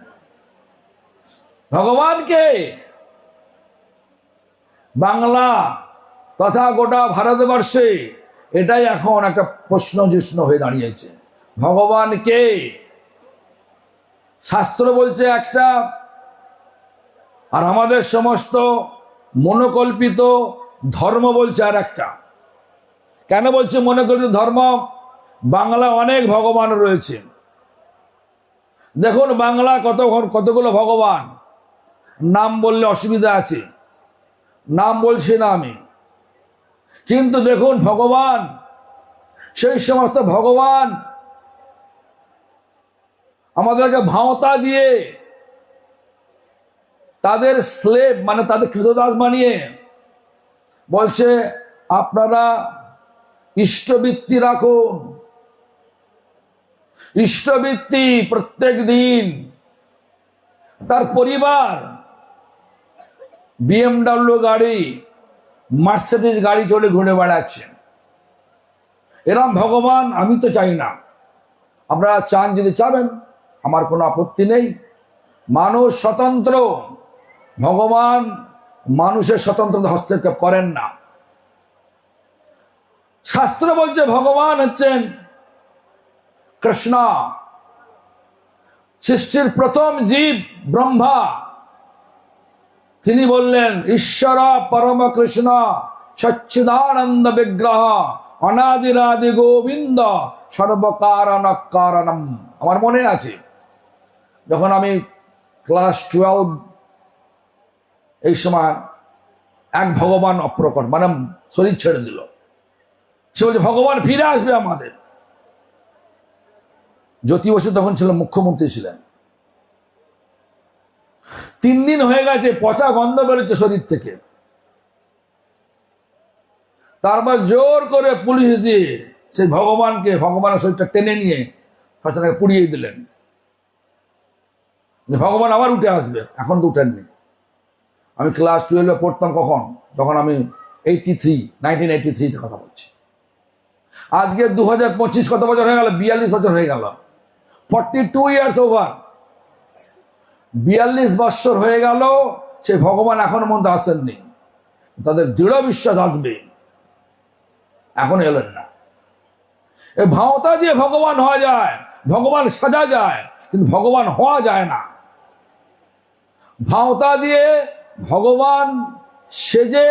ভগবানকে বাংলা তথা গোটা ভারতবর্ষে এটাই এখন একটা প্রশ্নচিহ্ন হয়ে দাঁড়িয়েছে। ভগবানকে শাস্ত্র বলছে একটা, আর আমাদের সমস্ত মনোকল্পিত ধর্ম বলছে আর একটা। কেন বলছে মনোকল্পিত ধর্ম? বাংলা অনেক ভগবান রয়েছে। দেখুন বাংলা কতগুলো ভগবান, নাম বললে অসুবিধা আছে, নাম বলছি না আমি, কিন্তু দেখুন ভগবান, সেই সমস্ত ভগবান আমাদেরকে ভাঁওতা দিয়ে, তাদের স্লেভ মানে তাদের কৃতদাস বানিয়ে বলছে আপনারা ইষ্টবৃত্তি রাখুন, ইষ্টবৃত্তি প্রত্যেক দিন। তার পরিবার BMW গাড়ি, মার্সিডিজ গাড়ি চলে ঘুরে বেড়াচ্ছে। এরম ভগবান আমি তো চাই না। আপনারা চান, যদি চাবেন আমার কোনো আপত্তি নেই। মানুষ স্বতন্ত্র, ভগবান মানুষের স্বতন্ত্রতা হস্তক্ষেপ করেন না। শাস্ত্র বলছে ভগবান হচ্ছেন কৃষ্ণ। সৃষ্টির প্রথম জীব ব্রহ্মা, তিনি বললেন ঈশ্বর পরম কৃষ্ণ সচ্চিদানন্দ বিগ্রহ অনাদিরাদি গোবিন্দ সর্বকারণ কারণম। আমার মনে আছে যখন আমি ক্লাস 12, এই সময় এক ভগবান অপ্রকট, মানে শরীর ছেড়ে দিল। সে বলছে ভগবান ফিরে আসবে আমাদের। জ্যোতি বসু তখন ছিল মুখ্যমন্ত্রী ছিলেন। 3 দিন হয়ে গেছে, পচা গন্ধ বেরোচ্ছে শরীর থেকে। তারপর জোর করে পুলিশ দিয়ে সেই ভগবানের শরীরটা টেনে নিয়ে শ্মশানে পুড়িয়ে দিলেন। ভগবান আবার উঠে আসবে, এখন তো উঠেননি। আমি ক্লাস 12-এ পড়তাম কখন, তখন আমি 1983 কথা বলছি। আজকে 2025 কত বছর হয়ে গেল? 42 বছর হয়ে গেল। 42 ইয়ার্স ওভার। 42 বৎসর হয়ে গেল, সে ভগবান এখনো মধ্যে আসেননি। তাদের দৃঢ় বিশ্বাস আসবে, এখন এলেন না। এ ভাওতা দিয়ে ভগবান হওয়া যায়, ভগবান সাজা যায়, কিন্তু ভগবান হওয়া যায় না। ভাওতা দিয়ে ভগবান সেজে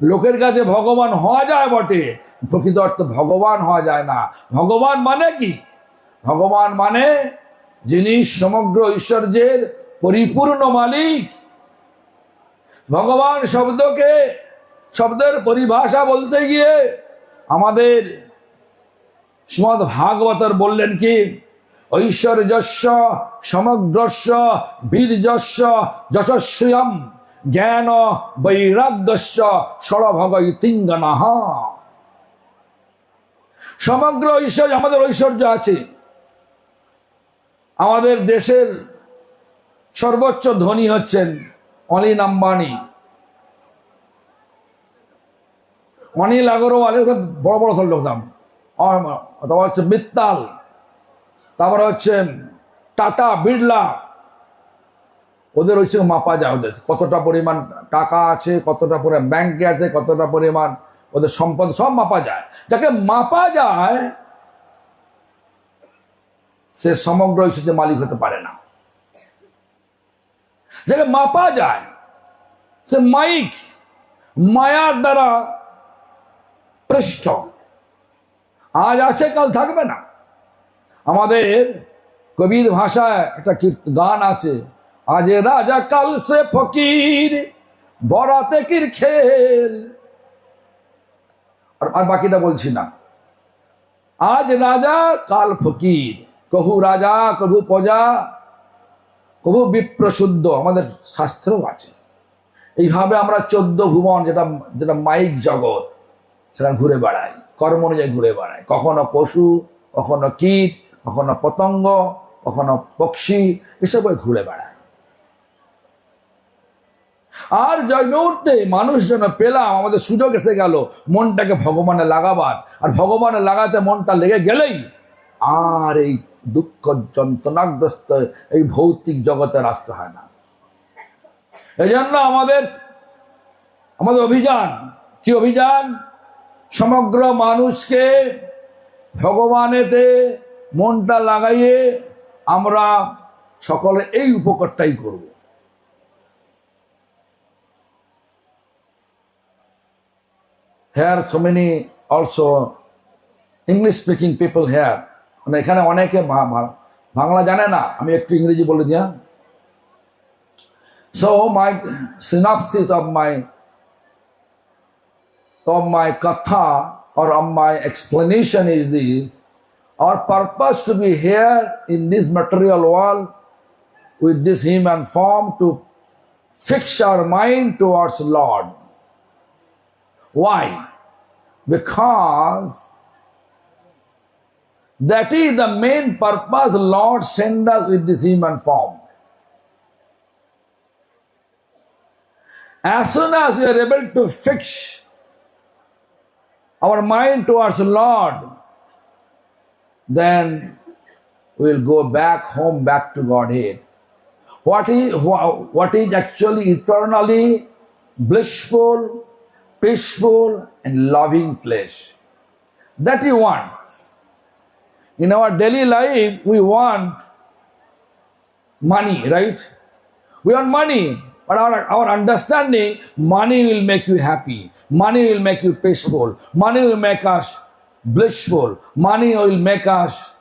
লোকের কাছে ভগবান হওয়া যায় বটে, প্রকৃত অর্থে ভগবান হওয়া যায় না। ভগবান মানে কি? ভগবান মানে যিনি সমগ্র ঐশ্বর্যের পরিপূর্ণ মালিক। ভগবান শব্দের পরিভাষা বলতে গিয়ে আমাদের শ্রীমদ্ ভাগবতর বললেন কি, ঐশ্বর্যস্য সমগ্রস্য বীর্যস্য যশস্রিয়ম জ্ঞান বৈরাগ্যস্য ষড়ভগ ইতিঙ্গনঃ। সমগ্র ঐশ্বর্য, আমাদের ঐশ্বর্য আছে। আমাদের দেশের সর্বোচ্চ ধনী হচ্ছেন অনিল আম্বানি, অনিল আগরওয়াল, বড় বড় লোক দাম। তারপর হচ্ছে মিত্তাল, তারপরে হচ্ছে টাটা, বিড়লা। ওদের ওই সঙ্গে মাপা যায়, ওদের কতটা পরিমাণ টাকা আছে, কতটা পরিমাণ ব্যাংকে আছে, কতটা পরিমাণ ওদের সম্পদ, সব মাপা যায়। যাকে মাপা যায় সে সমগ্র ঐশ্বর্যের মালিক হতে পারে না। যাকে মাপা যায় সে মায়ার দ্বারা পৃষ্ঠ, আজ আছে কাল থাকবে না। আমাদের কবির ভাষায় একটা গান আছে, আজ রাজা কাল সে ফকির বরাতে কির খেল। আর বাকিটা বলছি না। আজ রাজা কাল ফকির, কহু রাজা কহু প্রজা কহু বিপ্রশুদ্ধ, আমাদের শাস্ত্রও আছে। এইভাবে আমরা 14 ভুবন, যেটা মাইক জগৎ, সেখানে ঘুরে বেড়াই, কর্ম অনুযায়ী ঘুরে বেড়াই। কখনো পশু, কখনো কীট, কখনো পতঙ্গ, কখনো পক্ষী, এসব ঘুরে বেড়ায়। আর যে মুহূর্তে মানুষ যেন পেলাম, আমাদের সুযোগ এসে গেল মনটাকে ভগবানে লাগাবার, আর ভগবানে লাগাতে মনটা লেগে গেলেই আর এই দুঃখ যন্ত্রণাগ্রস্ত এই ভৌতিক জগতে আসতে হয় না। এই জন্য আমাদের অভিযান কি? অভিযান সমগ্র মানুষকে ভগবানেতে মনটা লাগাইয়ে আমরা সকলে এই উপকারটাই করব। Here so many also English speaking people here, মানে এখানে অনেকে বাংলা জানে না, আমি একটু ইংরেজি বলে দিই। So my synopsis of my katha or of my explanation is this: our purpose to be here in this material world with this human form to fix our mind towards Lord. Why? Because That is the main purpose Lord sent us with this human form. As soon as we are able to fix our mind towards Lord, then we will go back home, back to Godhead. What is actually eternally blissful, peaceful, and loving flesh. That you want. In our daily life, we want money, right? We want money, but our understanding, money will make you happy. Money will make you peaceful. Money will make us blissful. Money will make us,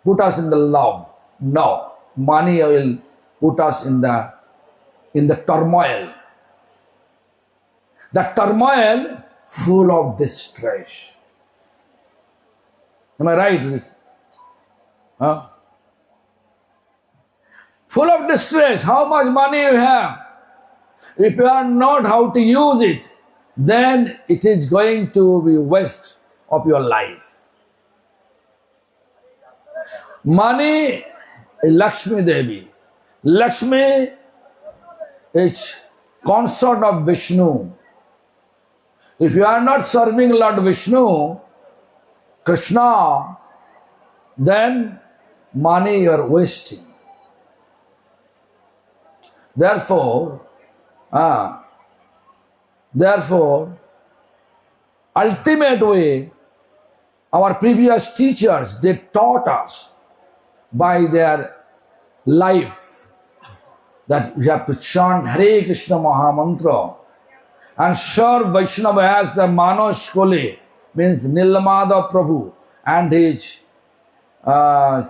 put us in the love. No, money will put us in the turmoil. The turmoil full of distress. Am I right? Huh? Full of distress. How much money you have? If you are not how to use it, then it is going to be waste of your life. Money is Lakshmi Devi. Lakshmi is consort of Vishnu. If you are not serving Lord Vishnu, Krishna, then money you are wasting. Therefore, ultimate way, our previous teachers, they taught us by their life that we have to chant Hare Krishna Mahamantra. And sure, Vaishnava has the Manos Kole, means Nilamada Prabhu, and his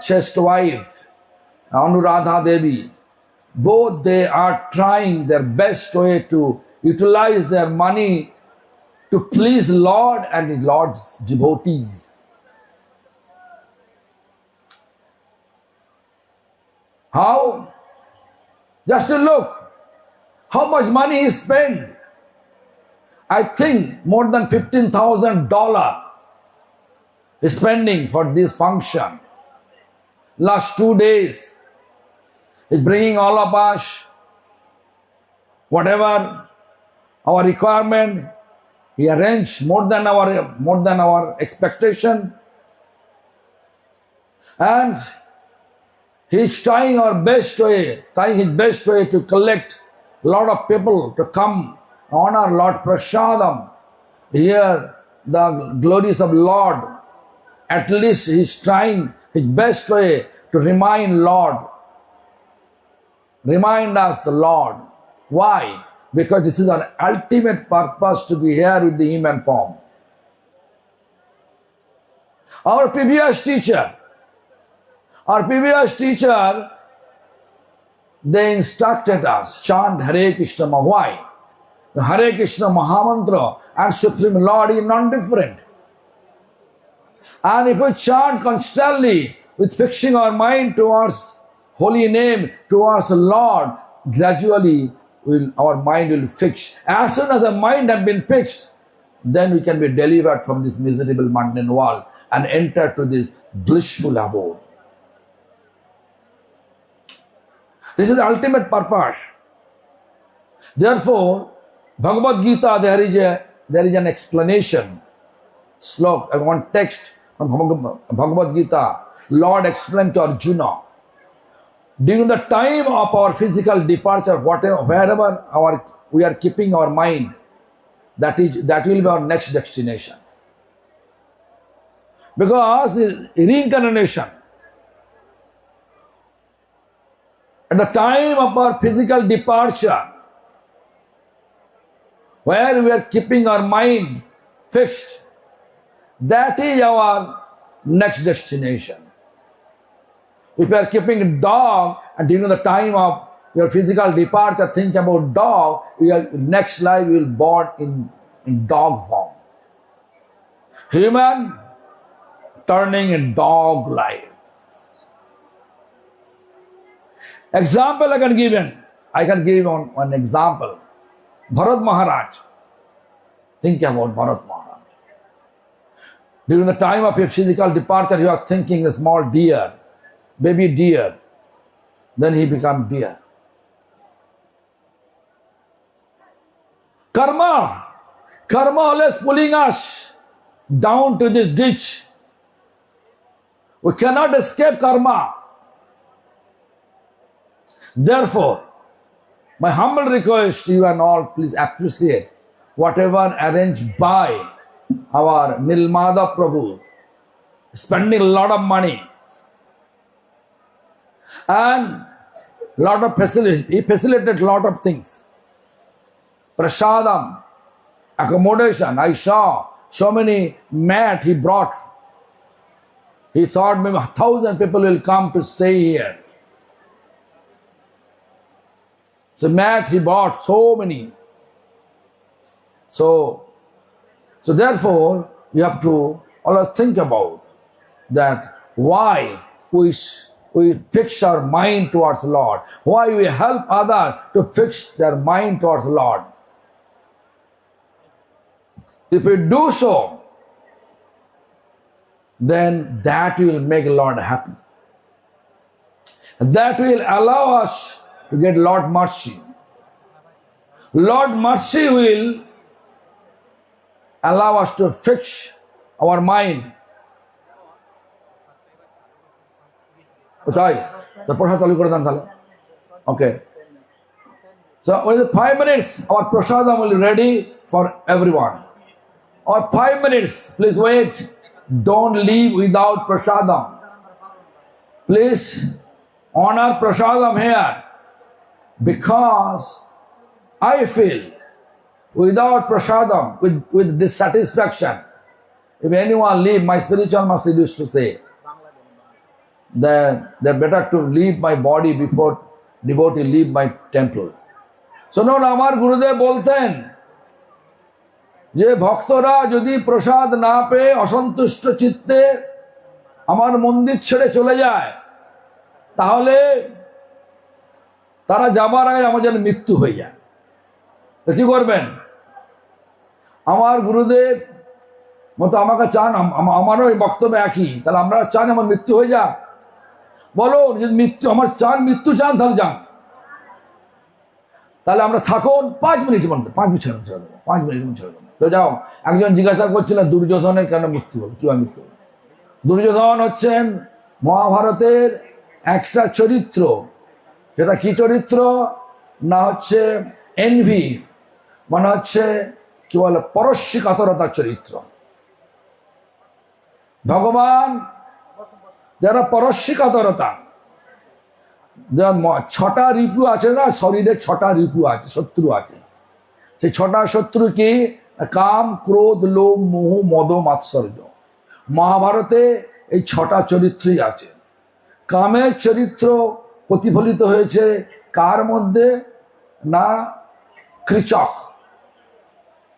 chaste wife, Anuradha Devi. Both they are trying their best way to utilize their money to please Lord and His Lord's devotees. How? Just to look how much money is spent. I think more than $15,000 is spending for this function. Last 2 days is bringing all of us whatever our requirement. He arranged more than our expectation, and he's trying his best way to collect a lot of people to come honor Lord Prasadam, hear the glories of Lord. At least he's trying his best way to remind us the Lord. Why? Because this is our ultimate purpose to be here with the human form. Our previous teacher, they instructed us, chant Hare Krishna. Why? The Hare Krishna Mahamantra and Supreme Lord is non-different. And if we chant constantly with fixing our mind towards holy name, towards the Lord, gradually our mind will fix. As soon as the mind has been fixed, then we can be delivered from this miserable mundane world and enter to this blissful abode. This is the ultimate purpose. Therefore, Bhagavad Gita, there is an explanation. Slok, one text from Bhagavad Gita. Lord explained to Arjuna, during the time of our physical departure, wherever we are keeping our mind, that will be our next destination. Because the reincarnation, at the time of our physical departure, where we are keeping our mind fixed, that is our next destination. If you are keeping a dog and during the time of your physical departure, think about dog, your next life you will be born in dog form. Human turning in dog life. Example I can give one example. Bharat Maharaj. Think about Bharat Maharaj. During the time of your physical departure, you are thinking a small deer, baby deer. Then he become deer. Karma always pulling us down to this ditch. We cannot escape karma. Therefore, my humble request to you and all, please appreciate whatever arranged by our Nilmada Prabhu, spending a lot of money and lot of facilities. He facilitated a lot of things. Prasadam, accommodation. I saw so many mat he brought. He thought maybe 1,000 people will come to stay here. So mat he bought so many. So therefore, you have to always think about that why we fix our mind towards the Lord. Why we help others to fix their mind towards the Lord. If we do so, then that will make Lord happy. That will allow us to get Lord mercy. Lord mercy will allow us to fix our mind. Okay. So within 5 minutes, our prasadam will be ready for everyone. Or 5 minutes, please wait. Don't leave without prasadam. Please honor prasadam here. Because I feel without prasadam, with dissatisfaction, if anyone leave, my spiritual master used to say, then they're better to leave my body before devotee leave my temple. So no, আমার গুরুদেব বলতেন যে ভক্তরা যদি প্রসাদ না পেয়ে অসন্তুষ্ট চিত্তে আমার মন্দির ছেড়ে চলে যায়, তাহলে তারা যাবার আগে আমার যেন মৃত্যু হয়ে যায়। তো কি করবেন? আমার গুরুদেব মতো আমাকে চান, আমারও এই বক্তব্য একই, তাহলে আমরা চান আমার মৃত্যু হয়ে যাক? বলুন, যদি মৃত্যু আমার চান, মৃত্যু চান, তাহলে যান। তাহলে আমরা থাকুন 5 মিনিট মধ্যে, 5 মিনিট ছেড়ে দেবো, 5 মিনিট ছেড়ে দেবো। তো যাও, একজন জিজ্ঞাসা করছিলেন দুর্যোধনের কেন মৃত্যু হলো, কিভাবে মৃত্যু হলো? দুর্যোধন হচ্ছেন মহাভারতের একটা চরিত্র। সেটা কি চরিত্র? না হচ্ছে এনভি, মানে হচ্ছে কি বলে পরশ্রীকাতরতার চরিত্র। ভগবান যারা পরশ্রীকাতরতা, 6টা রিপু আছে না, শরীরে 6টা রিপু আছে, শত্রু আছে। সেই 6টা শত্রু কি? কাম, ক্রোধ, লোভ, মোহ, মদ, মাৎসর্য। মহাভারতে এই 6টা চরিত্রই আছে। কামের চরিত্র প্রতিফলিত হয়েছে কার মধ্যে? না কৃচক,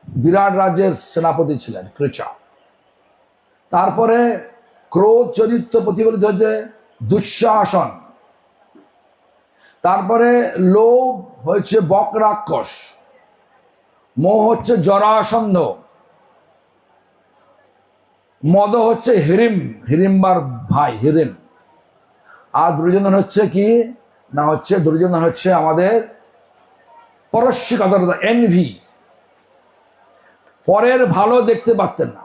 বিরাট রাজ্যের সেনাপতি ছিলেন কৃচক। তারপরে ক্রোধ চরিত্র প্রতিফলিত হয়েছে দুঃশাসন। তারপরে লোভ হচ্ছে বক রাক্ষস, মোহ হচ্ছে জরাসন্ধ, মদ হচ্ছে হিড়িম্বার ভাই হিড়িম। আর দুর্যোধন হচ্ছে কি? না হচ্ছে দুর্যোধন হচ্ছে আমাদের পরশ্রীকাতরতা, এনভি। পরের ভালো দেখতে পারতেন না।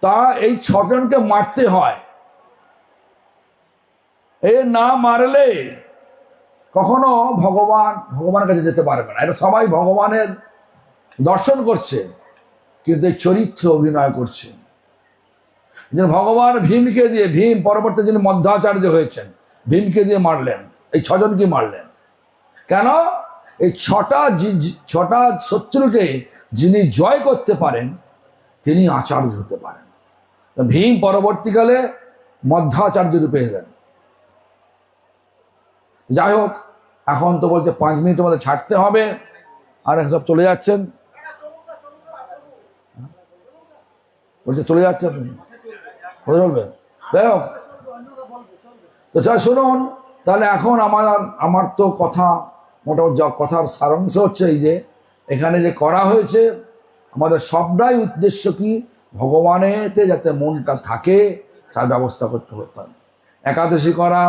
তা এই 6 জনকে মারতে হয়। এ না মারলে কখনো ভগবানের কাছে যেতে পারবে না। এটা সবাই ভগবানের দর্শন করছে, কিন্তু এই চরিত্র অভিনয় করছে। ভগবান ভীমকে দিয়ে, ভীম পরবর্তী যিনি মধ্যাচার্য হয়েছেন, ভীমকে দিয়ে মারলেন। এই 6 জনকে মারলেন কেন? এই 6টা শত্রুকে যিনি জয় করতে পারেন, তিনি আচার্য হতে পারেন। ভীম পরবর্তীকালে মধ্যাচার্য রূপে এলেন। যাই হোক, এখন তো বলছে 5 মিনিটের মধ্যে ছাড়তে হবে, আর সব চলে যাচ্ছেন, বলছে চলে যাচ্ছেন, বলবে। যাই হোক, তো যা শুনুন, তাহলে এখন আমার তো কথা মোটামুটি কথার সারাংশ হচ্ছে এই যে এখানে যে করা হয়েছে, আমাদের সবটাই উদ্দেশ্য কি? ভগবানেতে যাতে মনটা থাকে তার ব্যবস্থা করতে হবে। একাদশী করা,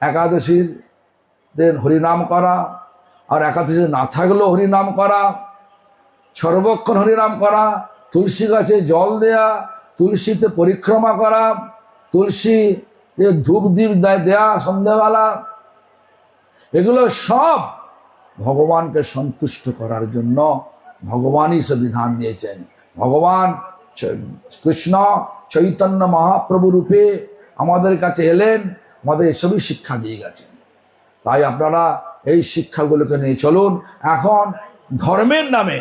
একাদশীর দিন হরিনাম করা, আর একাদশী না থাকলেও হরিনাম করা, সর্বক্ষণ হরিনাম করা, তুলসী গাছে জল দেয়া, তুলসীতে পরিক্রমা করা, তুলসীতে ধূপ দ্বীপ দেয়া সন্ধ্যাবেলা, এগুলো সব ভগবানকে সন্তুষ্ট করার জন্য ভগবানই সে বিধান দিয়েছেন। ভগবান কৃষ্ণ চৈতন্য মহাপ্রভু রূপে আমাদের কাছে এলেন, আমাদের এসবই শিক্ষা দিয়ে গেছেন। তাই আপনারা এই শিক্ষাগুলোকে নিয়ে চলুন। এখন ধর্মের নামে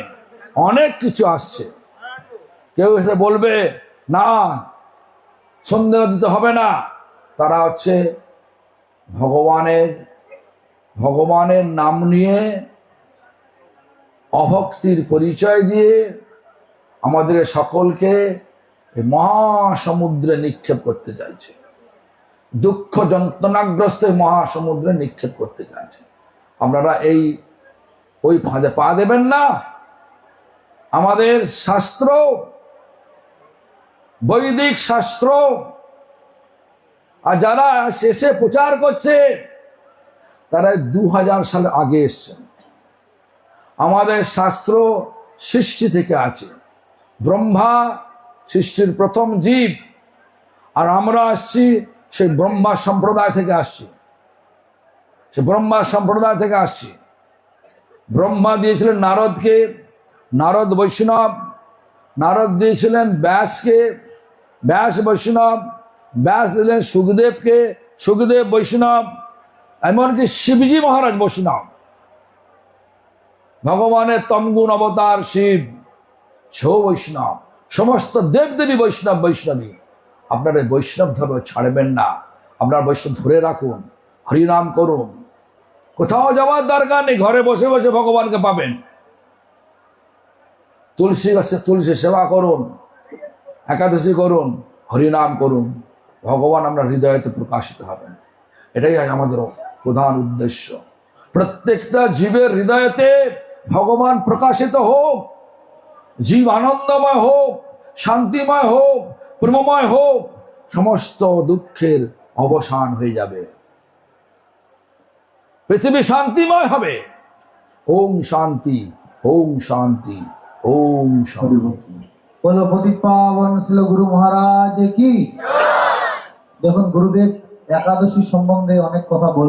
অনেক কিছু আসছে। কেউ এসে বলবে না সন্দেহ দিতে হবে না, তারা হচ্ছে ভগবানের নাম নিয়ে অভক্তির পরিচয় দিয়ে আমাদের সকলকে এই মহাসমুদ্রে নিক্ষেপ করতে চাইছে, দুঃখ যন্ত্রণাগ্রস্ত মহাসমুদ্রে নিক্ষেপ করতে চাইছে। আপনারা ওই ফাঁদে পা দেবেন না। আমাদের শাস্ত্র, বৈদিক শাস্ত্র, আর যারা শেষে প্রচার করছে তারা 2000 সাল আগে এসছেন। আমাদের শাস্ত্র সৃষ্টি থেকে আছে, ব্রহ্মা সৃষ্টির প্রথম জীব, আর আমরা আসছি সেই ব্রহ্মা সম্প্রদায় থেকে আসছি, সে ব্রহ্মা সম্প্রদায় থেকে আসছি। ব্রহ্মা দিয়েছিলেন নারদকে, নারদ বৈষ্ণব, নারদ দিয়েছিলেন ব্যাসকে, ব্যাস বৈষ্ণব, ব্যাস দিলেন সুখদেবকে, সুখদেব বৈষ্ণব, এমনকি শিবজি মহারাজ বৈষ্ণব। ভগবানের তমগুণ অবতার শিব, সেও বৈষ্ণব। সমস্ত দেবদেবী বৈষ্ণবী। আপনারা বৈষ্ণব ধর্ম ছাড়বেন না, আপনার বৈষ্ণব ধরে রাখুন, হরিনাম করুন। কোথাও যাওয়ার দরকার নেই, ঘরে বসে বসে ভগবানকে পাবেন। তুলসী গাছে তুলসী সেবা করুন, একাদশী করুন, হরিনাম করুন, ভগবান আমরা হৃদয়তে প্রকাশিত হবেন। এটাই আমাদের প্রধান উদ্দেশ্য। প্রত্যেকটা জীবের হৃদয়তে ভগবান প্রকাশিত হোক, জীব আনন্দময় হোক, শান্তিময় হোক, প্রেমময় হোক, সমস্ত দুঃখের অবসান হয়ে যাবে, পৃথিবী শান্তিময় হবে। ওম শান্তি, ওম শান্তি, ওম শান্তি। বলো পতিত পাবন শ্রী গুরু মহারাজ কি। দেখুন গুরুদেব একাদশী সম্বন্ধে অনেক কথা বল